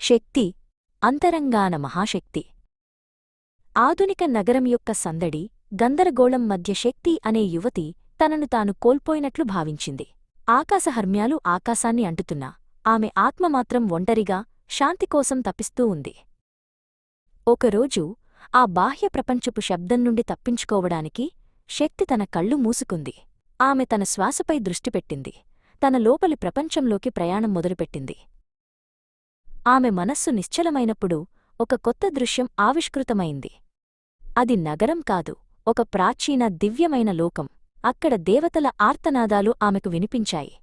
శక్తి అంతరంగాన మహాశక్తి. ఆధునిక నగరం యొక్క సందడి, గందరగోళం మధ్య శక్తి అనే యువతి తనను తాను కోల్పోయినట్లు భావించింది. ఆకాశహర్మ్యాలు ఆకాశాన్ని అంటుతున్నా ఆమె ఆత్మమాత్రం ఒంటరిగా శాంతికోసం తపిస్తూ ఉంది. ఒకరోజు ఆ బాహ్య ప్రపంచపు శబ్దం నుండి తప్పించుకోవడానికి శక్తి తన కళ్ళు మూసుకుంది. ఆమె తన శ్వాసపై దృష్టిపెట్టింది. తన లోపలి ప్రపంచంలోకి ప్రయాణం మొదలుపెట్టింది. ఆమె మనస్సు నిశ్చలమైనప్పుడు ఒక కొత్త దృశ్యం ఆవిష్కృతమైంది. అది నగరం కాదు, ఒక ప్రాచీన దివ్యమైన లోకం. అక్కడ దేవతల ఆర్తనాదాలు ఆమెకు వినిపించాయి.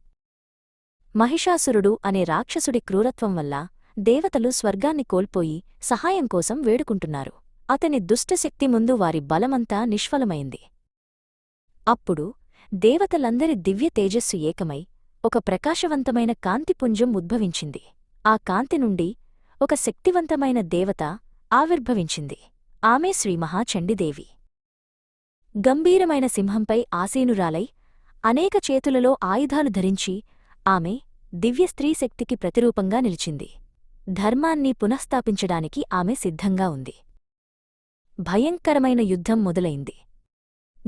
మహిషాసురుడు అనే రాక్షసుడి క్రూరత్వం వల్ల దేవతలు స్వర్గాన్ని కోల్పోయి సహాయం కోసం వేడుకుంటున్నారు. అతని దుష్టశక్తి ముందు వారి బలమంతా నిష్ఫలమైంది. అప్పుడు దేవతలందరి దివ్య తేజస్సు ఏకమై ఒక ప్రకాశవంతమైన కాంతిపుంజం ఉద్భవించింది. ఆ కాంతి నుండి ఒక శక్తివంతమైన దేవత ఆవిర్భవించింది. ఆమె శ్రీమహాచండిదేవి. గంభీరమైన సింహంపై ఆసీనురాలై అనేక చేతులలో ఆయుధాలు ధరించి ఆమె దివ్యస్త్రీ శక్తికి ప్రతిరూపంగా నిలిచింది. ధర్మాన్ని పునఃస్థాపించడానికి ఆమె సిద్ధంగా ఉంది. భయంకరమైన యుద్ధం మొదలైంది.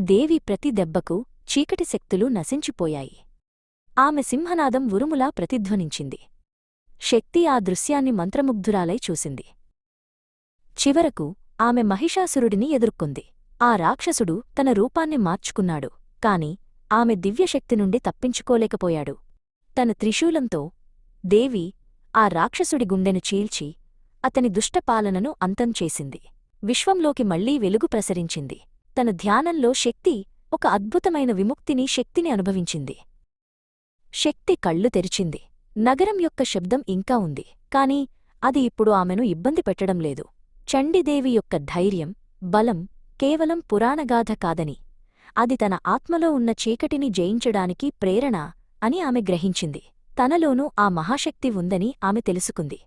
దేవి ప్రతి దెబ్బకు చీకటి శక్తులు నశించిపోయాయి. ఆమె సింహనాదం ఉరుములా ప్రతిధ్వనించింది. శక్తి ఆ దృశ్యాన్ని మంత్రముగ్ధురాలై చూసింది. చివరకు ఆమె మహిషాసురుడిని ఎదుర్కొంది. ఆ రాక్షసుడు తన రూపాన్ని మార్చుకున్నాడు, కాని ఆమె దివ్యశక్తి నుండి తప్పించుకోలేకపోయాడు. తన త్రిశూలంతో దేవి ఆ రాక్షసుడి గుండెను చీల్చి అతని దుష్టపాలనను అంతం చేసింది. విశ్వంలోకి మళ్లీ వెలుగు ప్రసరించింది. తన ధ్యానంలో శక్తి ఒక అద్భుతమైన విముక్తిని శక్తిని అనుభవించింది. శక్తి కళ్ళు తెరిచింది. నగరం యొక్క శబ్దం ఇంకా ఉంది, కాని అది ఇప్పుడు ఆమెను ఇబ్బంది పెట్టడం లేదు. చండిదేవి యొక్క ధైర్యం, బలం కేవలం పురాణగాథ కాదని, అది తన ఆత్మలో ఉన్న చీకటిని జయించడానికి ప్రేరణ అని ఆమె గ్రహించింది. తనలోనూ ఆ మహాశక్తి ఉందని ఆమె తెలుసుకుంది.